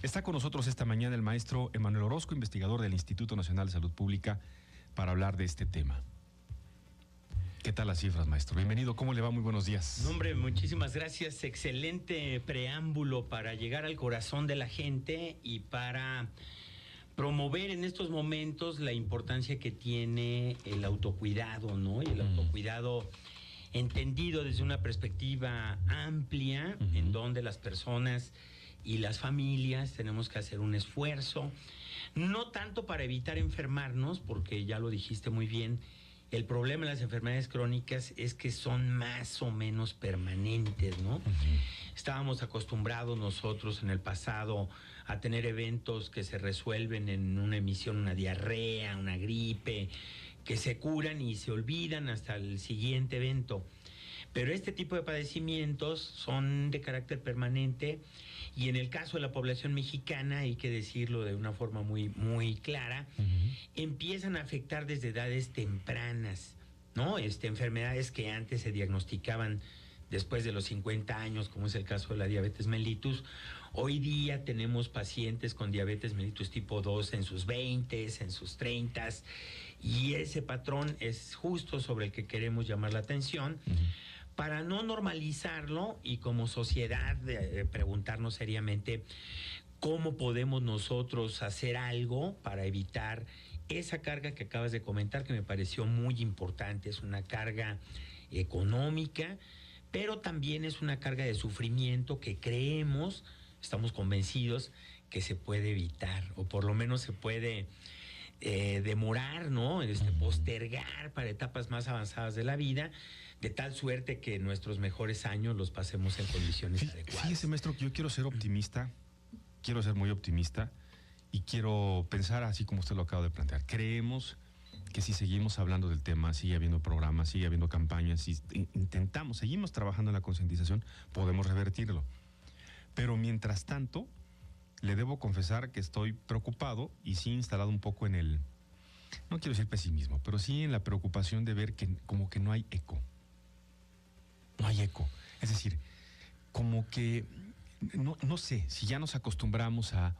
Está con nosotros esta mañana el maestro Emanuel Orozco, investigador del Instituto Nacional de Salud Pública, para hablar de este tema. ¿Qué tal las cifras, maestro? Bienvenido, ¿cómo le va? Muy buenos días. No, hombre, muchísimas gracias. Excelente preámbulo para llegar al corazón de la gente y para promover en estos momentos la importancia que tiene el autocuidado, ¿no? Y el autocuidado entendido desde una perspectiva amplia, en donde las personas y las familias tenemos que hacer un esfuerzo, no tanto para evitar enfermarnos, porque ya lo dijiste muy bien, el problema de las enfermedades crónicas es que son más o menos permanentes, ¿no? Estábamos acostumbrados nosotros en el pasado a tener eventos que se resuelven en una emisión, una diarrea, una gripe, que se curan y se olvidan hasta el siguiente evento. Pero este tipo de padecimientos son de carácter permanente y en el caso de la población mexicana, hay que decirlo de una forma muy clara, empiezan a afectar desde edades tempranas, ¿no? Enfermedades que antes se diagnosticaban después de los 50 años, como es el caso de la diabetes mellitus. Hoy día tenemos pacientes con diabetes mellitus tipo 2 en sus 20s, en sus 30s, y ese patrón es justo sobre el que queremos llamar la atención, para no normalizarlo y como sociedad preguntarnos seriamente cómo podemos nosotros hacer algo para evitar esa carga que acabas de comentar, que me pareció muy importante. Es una carga económica, pero también es una carga de sufrimiento que creemos, estamos convencidos que se puede evitar, o por lo menos se puede demorar, ¿no? Postergar para etapas más avanzadas de la vida, de tal suerte que nuestros mejores años los pasemos en condiciones adecuadas. Fíjese, maestro, que yo quiero ser optimista, quiero ser muy optimista y quiero pensar así como usted lo acaba de plantear. Creemos que si seguimos hablando del tema, sigue habiendo programas, sigue habiendo campañas, si seguimos trabajando en la concientización, podemos revertirlo. Pero mientras tanto, le debo confesar que estoy preocupado y sí instalado un poco en el, no quiero decir pesimismo, pero sí en la preocupación de ver que como que no hay eco. No hay eco. Es decir, como que, no sé, si ya nos acostumbramos a,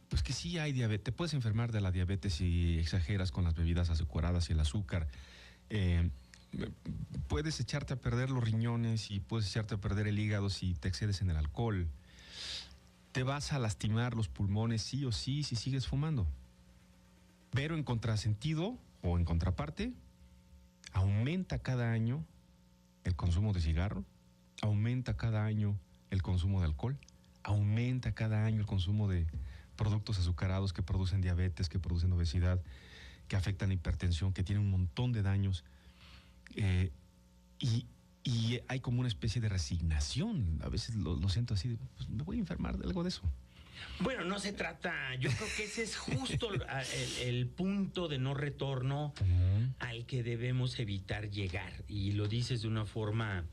pues que sí hay diabetes, te puedes enfermar de la diabetes si exageras con las bebidas azucaradas y el azúcar. Puedes echarte a perder los riñones y puedes echarte a perder el hígado si te excedes en el alcohol. Te vas a lastimar los pulmones sí o sí si sigues fumando. Pero en contrasentido o en contraparte, aumenta cada año el consumo de cigarro, aumenta cada año el consumo de alcohol, aumenta cada año el consumo de productos azucarados que producen diabetes, que producen obesidad, que afectan la hipertensión, que tienen un montón de daños. Y hay como una especie de resignación. A veces lo siento así, pues me voy a enfermar de algo de eso. Bueno, no se trata, yo creo que ese es justo el punto de no retorno al que debemos evitar llegar. Y lo dices de una forma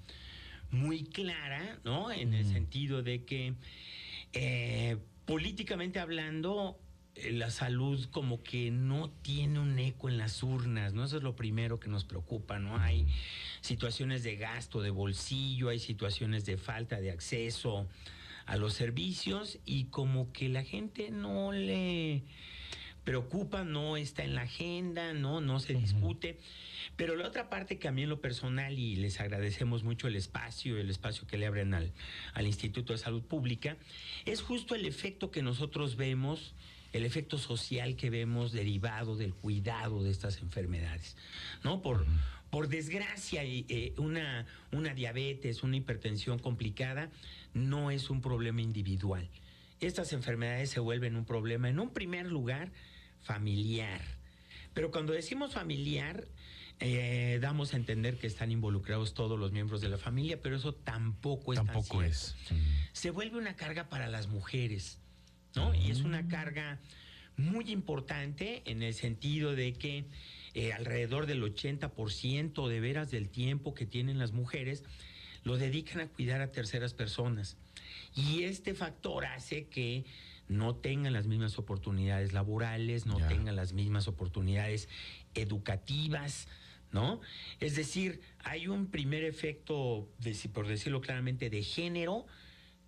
muy clara, ¿no? En el sentido de que políticamente hablando, la salud como que no tiene un eco en las urnas, ¿no? Eso es lo primero que nos preocupa, ¿no? Hay situaciones de gasto, de bolsillo, hay situaciones de falta de acceso a los servicios y como que la gente no le preocupa, no está en la agenda, no se discute. Pero la otra parte que a mí en lo personal, y les agradecemos mucho el espacio que le abren al Instituto de Salud Pública, es justo el efecto que nosotros vemos, el efecto social que vemos derivado del cuidado de estas enfermedades, ¿no? Por desgracia, una diabetes, una hipertensión complicada no es un problema individual. Estas enfermedades se vuelven un problema, en un primer lugar, familiar. Pero cuando decimos familiar, damos a entender que están involucrados todos los miembros de la familia, pero eso tampoco es tan cierto. Se vuelve una carga para las mujeres, ¿no? Y es una carga muy importante en el sentido de que alrededor del 80% de veras del tiempo que tienen las mujeres lo dedican a cuidar a terceras personas. Y este factor hace que no tengan las mismas oportunidades laborales, no tengan las mismas oportunidades educativas, ¿no? Es decir, hay un primer efecto, por decirlo claramente, de género,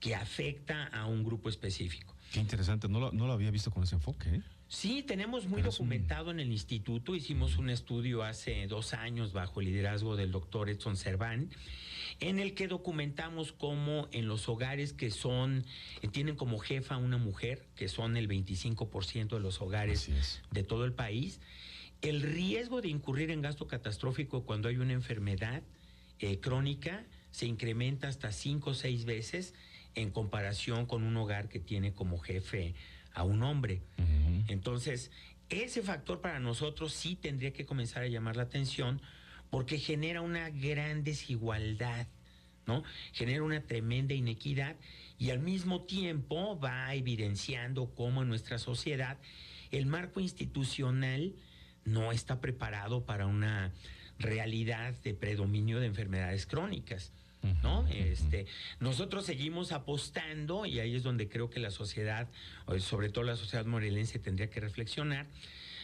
que afecta a un grupo específico. Qué interesante, no lo había visto con ese enfoque, ¿eh? Sí, tenemos muy documentado en el instituto. Hicimos un estudio hace 2 años bajo el liderazgo del doctor Edson Serván, en el que documentamos cómo en los hogares que tienen como jefa una mujer, que son el 25% de los hogares de todo el país, el riesgo de incurrir en gasto catastrófico cuando hay una enfermedad crónica se incrementa hasta 5 o 6 veces en comparación con un hogar que tiene como jefe a un hombre. Entonces, ese factor para nosotros sí tendría que comenzar a llamar la atención, porque genera una gran desigualdad, ¿no? Genera una tremenda inequidad y al mismo tiempo va evidenciando cómo en nuestra sociedad el marco institucional no está preparado para una realidad de predominio de enfermedades crónicas, ¿no? Nosotros seguimos apostando, y ahí es donde creo que la sociedad, sobre todo la sociedad morelense, tendría que reflexionar.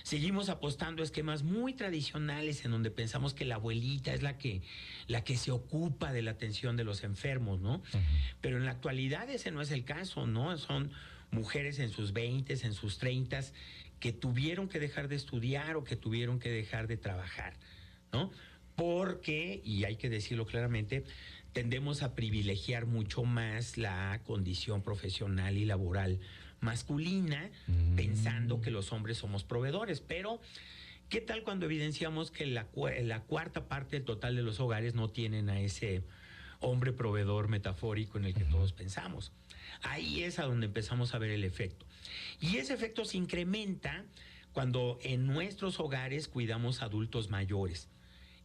Seguimos apostando a esquemas muy tradicionales en donde pensamos que la abuelita es la que se ocupa de la atención de los enfermos, ¿no? Pero en la actualidad ese no es el caso, ¿no? Son mujeres en sus 20s, en sus 30s, que tuvieron que dejar de estudiar o que tuvieron que dejar de trabajar, ¿no? Porque, y hay que decirlo claramente, tendemos a privilegiar mucho más la condición profesional y laboral masculina, pensando que los hombres somos proveedores. Pero, ¿qué tal cuando evidenciamos que la cuarta parte del total de los hogares no tienen a ese hombre proveedor metafórico en el que todos pensamos? Ahí es a donde empezamos a ver el efecto. Y ese efecto se incrementa cuando en nuestros hogares cuidamos a adultos mayores.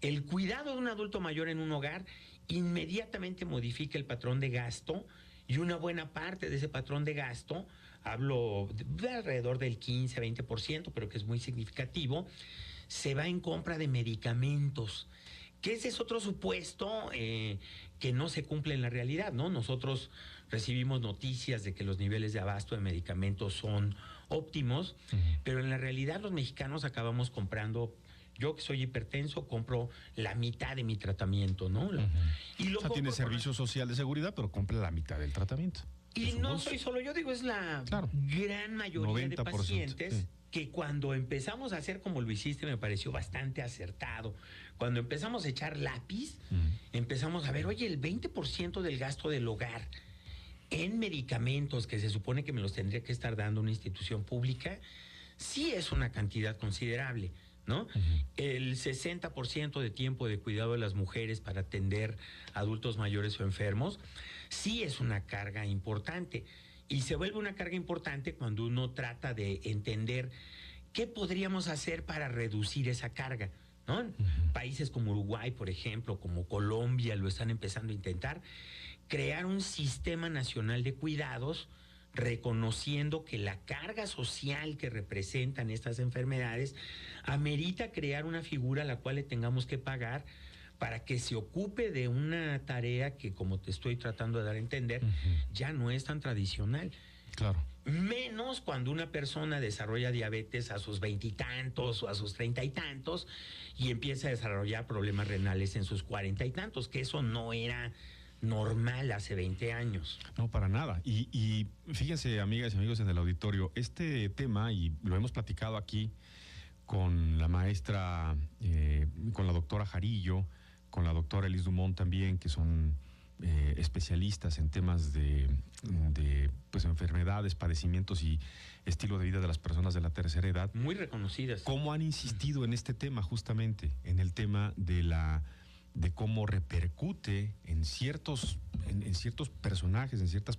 El cuidado de un adulto mayor en un hogar inmediatamente modifica el patrón de gasto, y una buena parte de ese patrón de gasto, hablo de alrededor del 15-20%, pero que es muy significativo, se va en compra de medicamentos, que ese es otro supuesto que no se cumple en la realidad, ¿no? Nosotros recibimos noticias de que los niveles de abasto de medicamentos son óptimos, pero en la realidad los mexicanos acabamos comprando. Yo, que soy hipertenso, compro la mitad de mi tratamiento, ¿no? Y lo tiene servicio social de seguridad, pero compra la mitad del tratamiento. Y no soy solo yo, digo, es la gran mayoría de pacientes que cuando empezamos a hacer como lo hiciste, me pareció bastante acertado. Cuando empezamos a echar lápiz, empezamos a ver, oye, el 20% del gasto del hogar en medicamentos, que se supone que me los tendría que estar dando una institución pública, sí es una cantidad considerable, ¿no? El 60% de tiempo de cuidado de las mujeres para atender adultos mayores o enfermos, sí es una carga importante. Y se vuelve una carga importante cuando uno trata de entender qué podríamos hacer para reducir esa carga, ¿no? Países como Uruguay, por ejemplo, como Colombia, lo están empezando a intentar, crear un sistema nacional de cuidados, reconociendo que la carga social que representan estas enfermedades amerita crear una figura a la cual le tengamos que pagar para que se ocupe de una tarea que, como te estoy tratando de dar a entender, ya no es tan tradicional. Claro. Menos cuando una persona desarrolla diabetes a sus 20 y tantos o a sus 30 y tantos y empieza a desarrollar problemas renales en sus 40 y tantos, que eso no era normal hace 20 años. No, para nada. Y fíjense, amigas y amigos en el auditorio, este tema, y lo hemos platicado aquí con la maestra, con la doctora Jarillo, con la doctora Elis Dumont también, que son especialistas en temas de pues, enfermedades, padecimientos y estilo de vida de las personas de la tercera edad. Muy reconocidas. ¿Cómo han insistido en este tema, justamente, en el tema de cómo repercute en ciertos personajes, en ciertas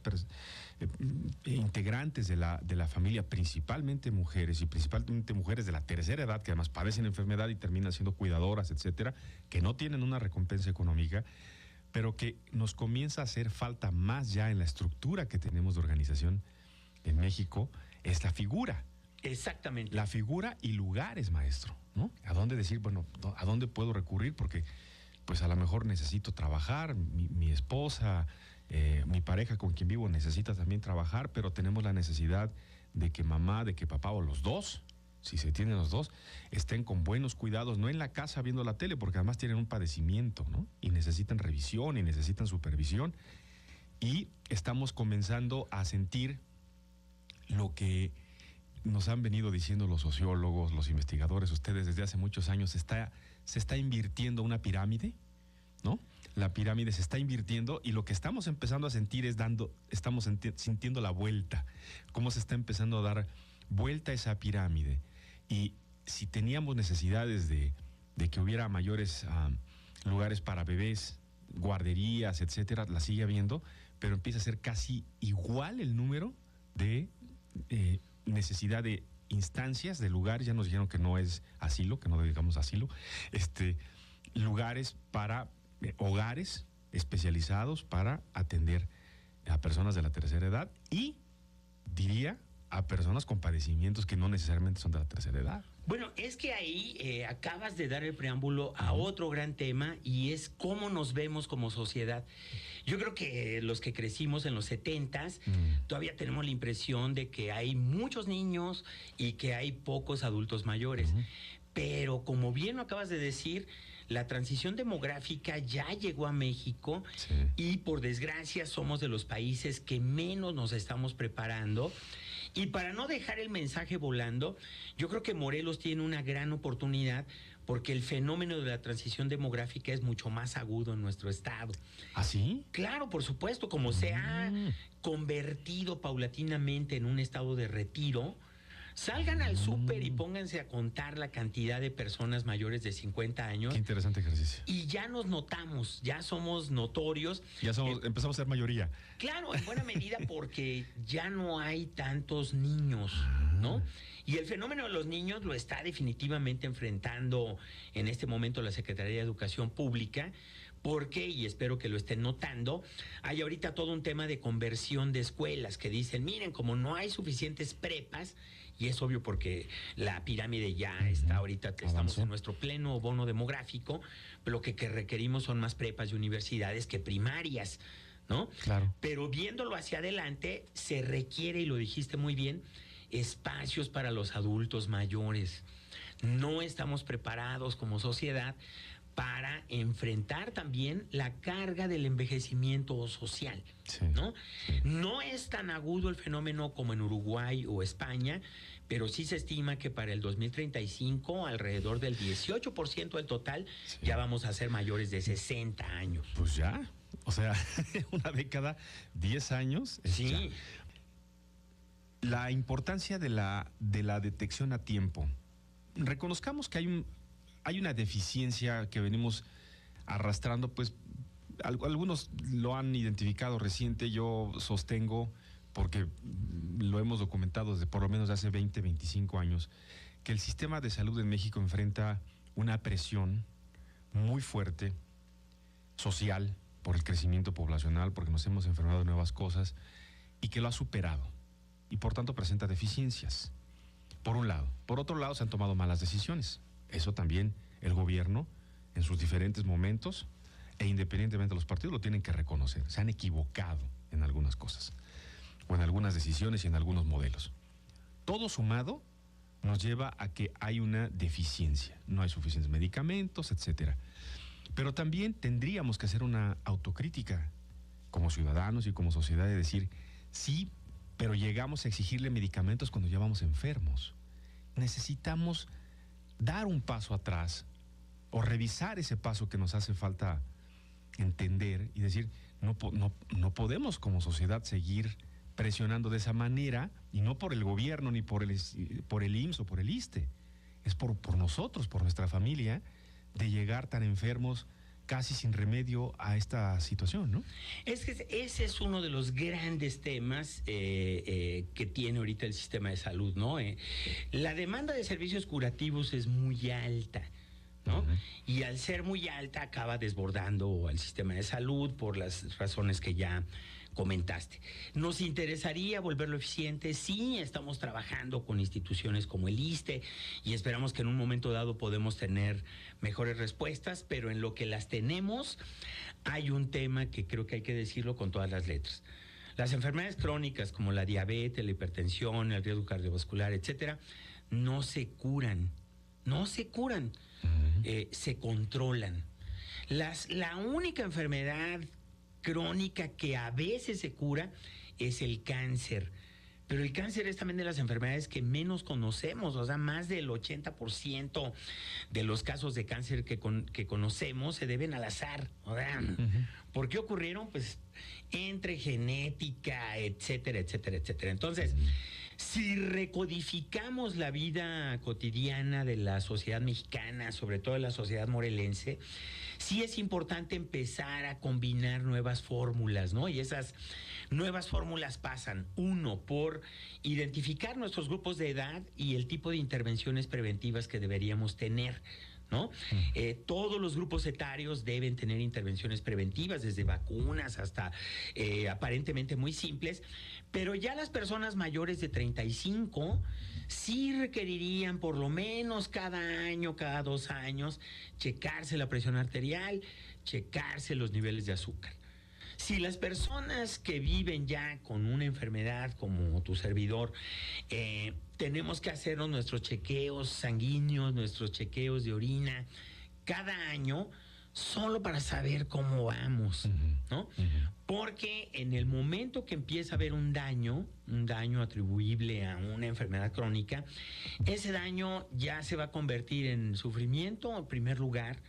integrantes de la familia, principalmente mujeres, y principalmente mujeres de la tercera edad, que además padecen enfermedad y terminan siendo cuidadoras, etcétera, que no tienen una recompensa económica, pero que nos comienza a hacer falta más ya en la estructura que tenemos de organización en México, es la figura. Exactamente. La figura y lugares, maestro, ¿no? ¿A dónde decir, bueno, a dónde puedo recurrir? Porque pues a lo mejor necesito trabajar, mi esposa, mi pareja con quien vivo necesita también trabajar, pero tenemos la necesidad de que mamá, de que papá o los dos, si se tienen los dos, estén con buenos cuidados, no en la casa viendo la tele, porque además tienen un padecimiento, ¿no? Y necesitan revisión y necesitan supervisión. y estamos comenzando a sentir lo que nos han venido diciendo los sociólogos, los investigadores, ustedes desde hace muchos años. Se está invirtiendo una pirámide, ¿no? La pirámide se está invirtiendo y lo que estamos empezando a sentir estamos sintiendo la vuelta, cómo se está empezando a dar vuelta esa pirámide. Y si teníamos necesidades de que hubiera mayores lugares para bebés, guarderías, etcétera, la sigue habiendo, pero empieza a ser casi igual el número de necesidad de instancias, de lugares. Ya nos dijeron que no es asilo, que no digamos asilo, lugares para hogares especializados para atender a personas de la tercera edad y, diría, a personas con padecimientos que no necesariamente son de la tercera edad. Bueno, es que ahí acabas de dar el preámbulo a otro gran tema, y es cómo nos vemos como sociedad. Yo creo que los que crecimos en los 70s todavía tenemos la impresión de que hay muchos niños y que hay pocos adultos mayores. Pero como bien lo acabas de decir, la transición demográfica ya llegó a México, y por desgracia somos de los países que menos nos estamos preparando. Y para no dejar el mensaje volando, yo creo que Morelos tiene una gran oportunidad, porque el fenómeno de la transición demográfica es mucho más agudo en nuestro estado. ¿Ah, sí? Claro, por supuesto, como se ha convertido paulatinamente en un estado de retiro. Salgan al súper y pónganse a contar la cantidad de personas mayores de 50 años. Qué interesante ejercicio. Y ya nos notamos, ya somos notorios. Ya empezamos a ser mayoría. Claro, en buena medida, porque ya no hay tantos niños, ¿no? Y el fenómeno de los niños lo está definitivamente enfrentando en este momento la Secretaría de Educación Pública, porque, y espero que lo estén notando, hay ahorita todo un tema de conversión de escuelas que dicen, miren, como no hay suficientes prepas, y es obvio porque la pirámide ya está ahorita, estamos en nuestro pleno bono demográfico, pero lo que requerimos son más prepas y universidades que primarias, ¿no? Claro. Pero viéndolo hacia adelante, se requiere, y lo dijiste muy bien, espacios para los adultos mayores. No estamos preparados como sociedad para enfrentar también la carga del envejecimiento social, ¿no? No es tan agudo el fenómeno como en Uruguay o España, pero sí se estima que para el 2035 alrededor del 18% del total ya vamos a ser mayores de 60 años. Pues ya, o sea, una década, 10 años. Sí. Ya. La importancia de la detección a tiempo. Reconozcamos que hay una deficiencia que venimos arrastrando, pues algunos lo han identificado reciente, yo sostengo, porque lo hemos documentado desde por lo menos hace 20, 25 años, que el sistema de salud en México enfrenta una presión muy fuerte, social, por el crecimiento poblacional, porque nos hemos enfermado de nuevas cosas, y que lo ha superado, y por tanto presenta deficiencias, por un lado. Por otro lado, se han tomado malas decisiones. Eso también el gobierno, en sus diferentes momentos, e independientemente de los partidos, lo tienen que reconocer. Se han equivocado en algunas cosas, o en algunas decisiones y en algunos modelos. Todo sumado nos lleva a que hay una deficiencia. No hay suficientes medicamentos, etcétera. Pero también tendríamos que hacer una autocrítica como ciudadanos y como sociedad, de decir, sí, pero llegamos a exigirle medicamentos cuando ya vamos enfermos. Necesitamos dar un paso atrás o revisar ese paso que nos hace falta entender y decir, no podemos como sociedad seguir presionando de esa manera, y no por el gobierno ni por el IMSS o por el ISSSTE, es por nosotros, por nuestra familia, de llegar tan enfermos casi sin remedio a esta situación, ¿no? Es que ese es uno de los grandes temas que tiene ahorita el sistema de salud, ¿no? La demanda de servicios curativos es muy alta, ¿no? Y al ser muy alta acaba desbordando al sistema de salud por las razones que ya comentaste. ¿Nos interesaría volverlo eficiente? Sí, estamos trabajando con instituciones como el ISSSTE y esperamos que en un momento dado podemos tener mejores respuestas, pero en lo que las tenemos hay un tema que creo que hay que decirlo con todas las letras. Las enfermedades crónicas como la diabetes, la hipertensión, el riesgo cardiovascular, etcétera, no se curan, se controlan. La única enfermedad crónica que a veces se cura es el cáncer. Pero el cáncer es también de las enfermedades que menos conocemos, o sea, más del 80% de los casos de cáncer que conocemos se deben al azar. O sea, ¿por qué ocurrieron? Pues entre genética, etcétera, etcétera, etcétera. Entonces, si recodificamos la vida cotidiana de la sociedad mexicana, sobre todo de la sociedad morelense, sí es importante empezar a combinar nuevas fórmulas, ¿no? Y esas nuevas fórmulas pasan, uno, por identificar nuestros grupos de edad y el tipo de intervenciones preventivas que deberíamos tener, ¿no? Todos los grupos etarios deben tener intervenciones preventivas, desde vacunas hasta aparentemente muy simples, pero ya las personas mayores de 35 sí requerirían por lo menos cada año, cada 2 años, checarse la presión arterial, checarse los niveles de azúcar. Si las personas que viven ya con una enfermedad como tu servidor, tenemos que hacernos nuestros chequeos sanguíneos, nuestros chequeos de orina cada año, solo para saber cómo vamos, ¿no? Porque en el momento que empieza a haber un daño atribuible a una enfermedad crónica, ese daño ya se va a convertir en sufrimiento en primer lugar,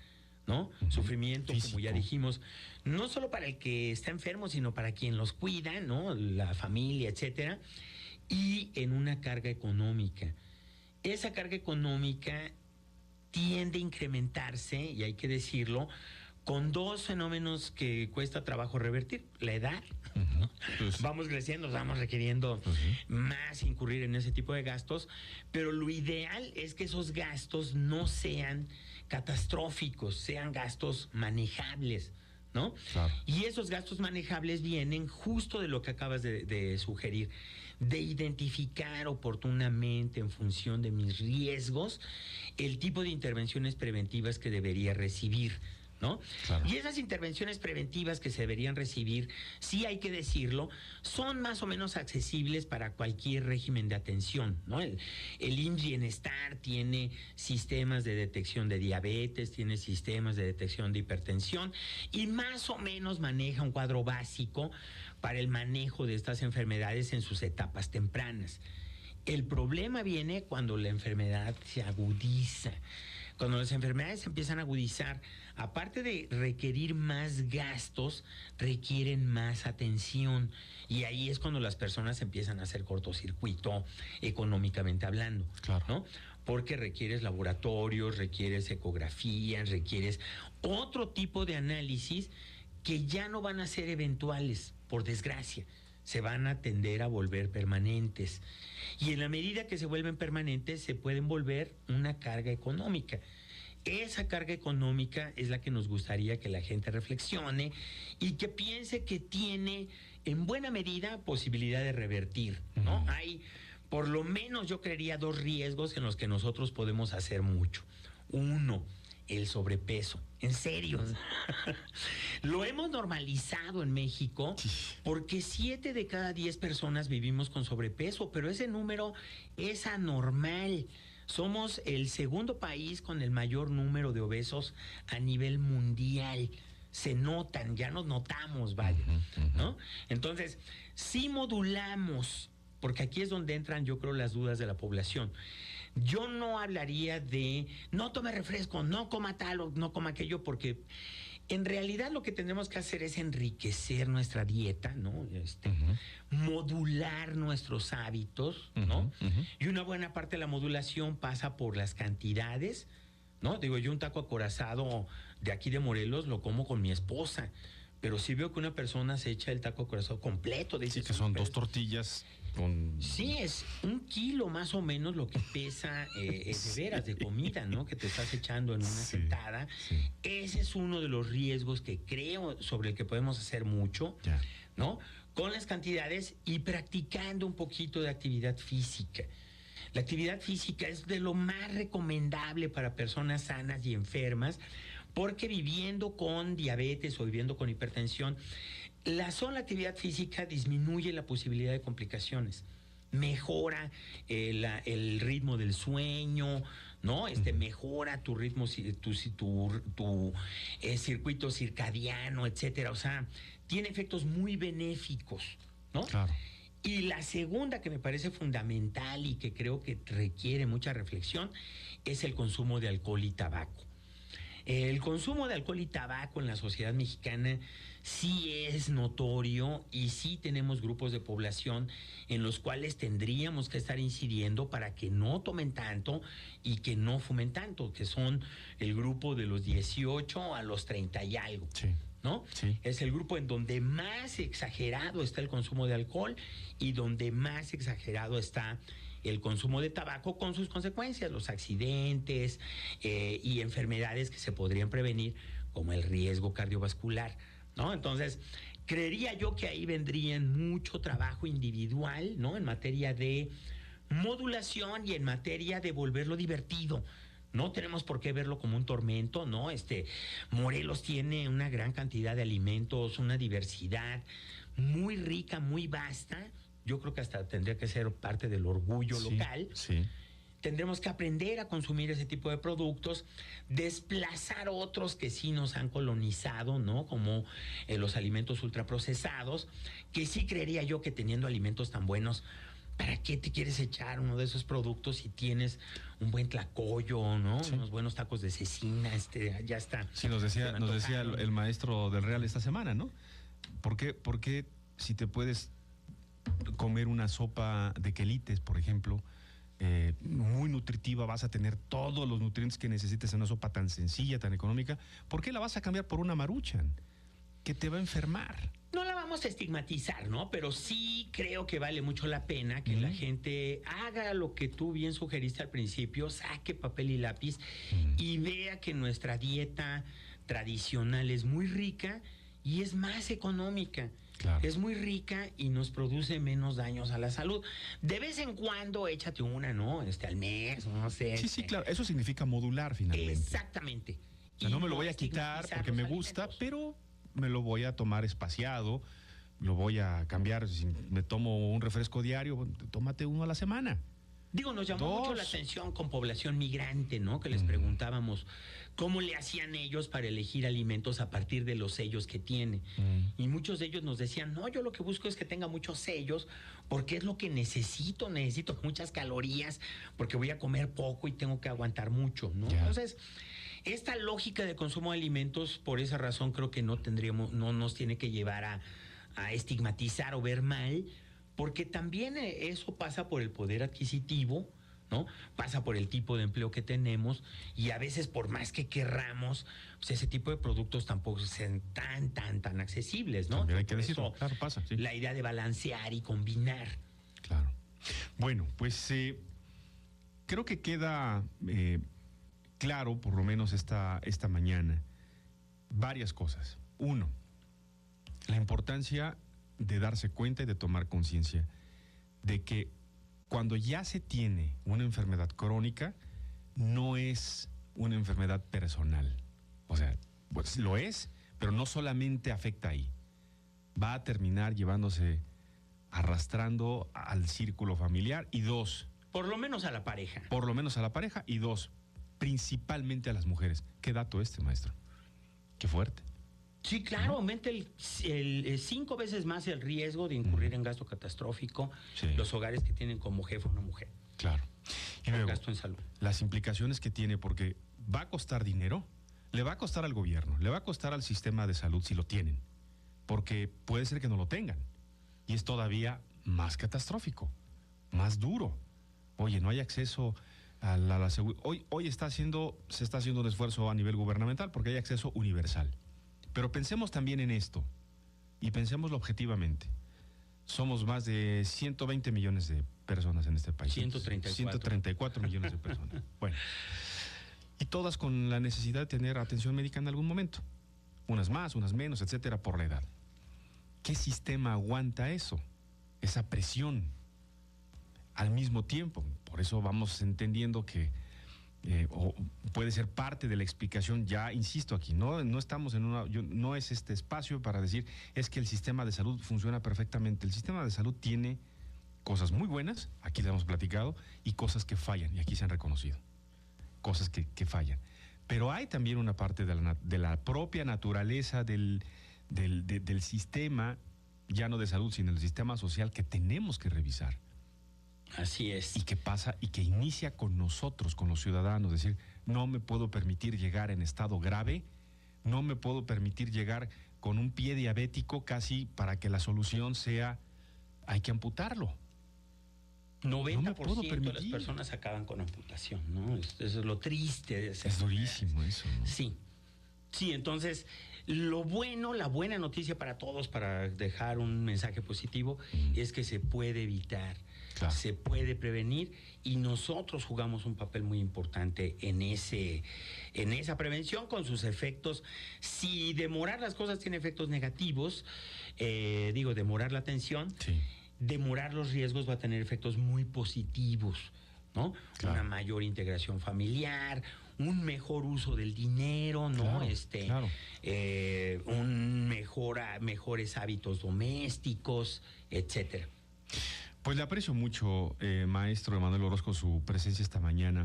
¿no? Sufrimiento, físico, como ya dijimos, no solo para el que está enfermo, sino para quien los cuida, ¿no? La familia, etcétera, y en una carga económica. Esa carga económica tiende a incrementarse, y hay que decirlo, con 2 fenómenos que cuesta trabajo revertir: la edad, ¿no? Vamos creciendo, vamos requiriendo más incurrir en ese tipo de gastos, pero lo ideal es que esos gastos no sean catastróficos, sean gastos manejables, ¿no? Claro. Y esos gastos manejables vienen justo de lo que acabas de sugerir, de identificar oportunamente, en función de mis riesgos, el tipo de intervenciones preventivas que debería recibir, ¿no? Claro. Y esas intervenciones preventivas que se deberían recibir, sí hay que decirlo, son más o menos accesibles para cualquier régimen de atención, ¿no? El IMSS Bienestar tiene sistemas de detección de diabetes, tiene sistemas de detección de hipertensión y más o menos maneja un cuadro básico para el manejo de estas enfermedades en sus etapas tempranas. El problema viene cuando la enfermedad se agudiza. Cuando las enfermedades se empiezan a agudizar, aparte de requerir más gastos, requieren más atención. Y ahí es cuando las personas empiezan a hacer cortocircuito, económicamente hablando. Claro. ¿No? Porque requieres laboratorios, requieres ecografías, requieres otro tipo de análisis que ya no van a ser eventuales, por desgracia. Se van a tender a volver permanentes. Y en la medida que se vuelven permanentes, se pueden volver una carga económica. Esa carga económica es la que nos gustaría que la gente reflexione y que piense que tiene, en buena medida, posibilidad de revertir, ¿no? Hay, por lo menos, yo creería, 2 riesgos en los que nosotros podemos hacer mucho. Uno, el sobrepeso. En serio. Lo hemos normalizado en México porque 7 de cada 10 personas vivimos con sobrepeso, pero ese número es anormal. Somos el segundo país con el mayor número de obesos a nivel mundial. Se notan, ya nos notamos, vaya, ¿no? Entonces, si modulamos, porque aquí es donde entran, yo creo, las dudas de la población. Yo no hablaría de no tome refresco, no coma tal o no coma aquello, porque en realidad lo que tenemos que hacer es enriquecer nuestra dieta, ¿no? Modular nuestros hábitos, ¿no? Y una buena parte de la modulación pasa por las cantidades, ¿no? Digo, yo un taco acorazado de aquí de Morelos lo como con mi esposa, pero si veo que una persona se echa el taco acorazado completo, dice que son 2 tortillas. Sí, es 1 kilo más o menos lo que pesa de veras de comida, ¿no? Que te estás echando en una sentada. Sí. Ese es uno de los riesgos que creo sobre el que podemos hacer mucho, ¿no? Con las cantidades y practicando un poquito de actividad física. La actividad física es de lo más recomendable para personas sanas y enfermas, porque viviendo con diabetes o viviendo con hipertensión, la sola actividad física disminuye la posibilidad de complicaciones. mejora el ritmo del sueño, ¿no? Mejora tu ritmo, tu circuito circadiano, etcétera. O sea, tiene efectos muy benéficos, ¿no? Claro. Y la segunda que me parece fundamental y que creo que requiere mucha reflexión es el consumo de alcohol y tabaco. El consumo de alcohol y tabaco en la sociedad mexicana sí es notorio y sí tenemos grupos de población en los cuales tendríamos que estar incidiendo para que no tomen tanto y que no fumen tanto, que son el grupo de los 18 a los 30 y algo. Sí. ¿No? Sí. Es el grupo en donde más exagerado está el consumo de alcohol y donde más exagerado está el consumo de tabaco, con sus consecuencias, los accidentes y enfermedades que se podrían prevenir, como el riesgo cardiovascular, ¿no? Entonces, creería yo que ahí vendrían mucho trabajo individual, ¿no? En materia de modulación y en materia de volverlo divertido. No tenemos por qué verlo como un tormento, ¿no? Morelos tiene una gran cantidad de alimentos, una diversidad muy rica, muy vasta. Yo creo que hasta tendría que ser parte del orgullo local. Sí. Tendremos que aprender a consumir ese tipo de productos, desplazar otros que sí nos han colonizado, ¿no? Como los alimentos ultraprocesados, que sí creería yo que teniendo alimentos tan buenos, ¿para qué te quieres echar uno de esos productos si tienes un buen tlacoyo, ¿no? Sí. Unos buenos tacos de cecina, ya está. Sí, nos decía el maestro del Real esta semana, ¿no? ¿Por qué si te puedes comer una sopa de quelites, por ejemplo, muy nutritiva, vas a tener todos los nutrientes que necesites en una sopa tan sencilla, tan económica, ¿por qué la vas a cambiar por una Maruchan que te va a enfermar? No la vamos a estigmatizar, ¿no? Pero sí creo que vale mucho la pena que la gente haga lo que tú bien sugeriste al principio, saque papel y lápiz y vea que nuestra dieta tradicional es muy rica y es más económica. Claro. Es muy rica y nos produce menos daños a la salud. De vez en cuando échate una, ¿no? Al mes, no sé. Sí, claro. Eso significa modular finalmente. Exactamente. O sea, no me lo voy a quitar porque me gusta, pero me lo voy a tomar espaciado, lo voy a cambiar. Si me tomo un refresco diario, tómate uno a la semana. Digo, nos llamó mucho la atención con población migrante, ¿no? Que les preguntábamos cómo le hacían ellos para elegir alimentos a partir de los sellos que tiene. Y muchos de ellos nos decían, no, yo lo que busco es que tenga muchos sellos porque es lo que necesito muchas calorías porque voy a comer poco y tengo que aguantar mucho, ¿no? Yeah. Entonces, esta lógica de consumo de alimentos, por esa razón creo que no nos tiene que llevar a estigmatizar o ver mal, porque también eso pasa por el poder adquisitivo, ¿no? Pasa por el tipo de empleo que tenemos y a veces por más que querramos, pues ese tipo de productos tampoco son tan accesibles, ¿no? También hay que decirlo, claro, pasa. Sí. La idea de balancear y combinar. Claro. Bueno, pues creo que queda claro, por lo menos esta mañana, varias cosas. Uno, la importancia de darse cuenta y de tomar conciencia de que cuando ya se tiene una enfermedad crónica, no es una enfermedad personal. O sea, pues lo es, pero no solamente afecta ahí. Va a terminar llevándose, arrastrando al círculo familiar y dos. Por lo menos a la pareja. Por lo menos a la pareja y dos, principalmente a las mujeres. ¿Qué dato maestro? Qué fuerte. Sí, claro, aumenta el 5 veces más el riesgo de incurrir en gasto catastrófico los hogares que tienen como jefa una mujer. Claro. Y luego, gasto en salud. Las implicaciones que tiene, porque va a costar dinero, le va a costar al gobierno, le va a costar al sistema de salud si lo tienen, porque puede ser que no lo tengan. Y es todavía más catastrófico, más duro. Oye, no hay acceso a la seguridad. Hoy se está haciendo un esfuerzo a nivel gubernamental porque hay acceso universal. Pero pensemos también en esto y pensémoslo objetivamente. Somos más de 120 millones de personas en este país. 134 millones de personas. Bueno, y todas con la necesidad de tener atención médica en algún momento. Unas más, unas menos, etcétera, por la edad. ¿Qué sistema aguanta eso? Esa presión al mismo tiempo. Por eso vamos entendiendo que o puede ser parte de la explicación, ya insisto aquí, no estamos en no es este espacio para decir es que el sistema de salud funciona perfectamente. El sistema de salud tiene cosas muy buenas, aquí las hemos platicado, y cosas que fallan, y aquí se han reconocido. Cosas que fallan. Pero hay también una parte de la propia naturaleza del sistema, ya no de salud, sino del sistema social, que tenemos que revisar. Así es. Y que pasa, y que inicia con nosotros, con los ciudadanos, es decir, no me puedo permitir llegar en estado grave, no me puedo permitir llegar con un pie diabético casi para que la solución sea, hay que amputarlo. 90% de las personas acaban con amputación, ¿no? Eso es lo triste de esa Es durísimo eso, ¿no? Sí. Sí, entonces, lo bueno, la buena noticia para todos, para dejar un mensaje positivo, es que se puede evitar, claro, se puede prevenir, y nosotros jugamos un papel muy importante en esa prevención con sus efectos. Si demorar las cosas tiene efectos negativos, demorar la atención, sí, demorar los riesgos va a tener efectos muy positivos, ¿no? Claro. Una mayor integración familiar, un mejor uso del dinero, ¿no? Claro, Mejores hábitos domésticos, etcétera. Pues le aprecio mucho, maestro Emanuel Orozco, su presencia esta mañana.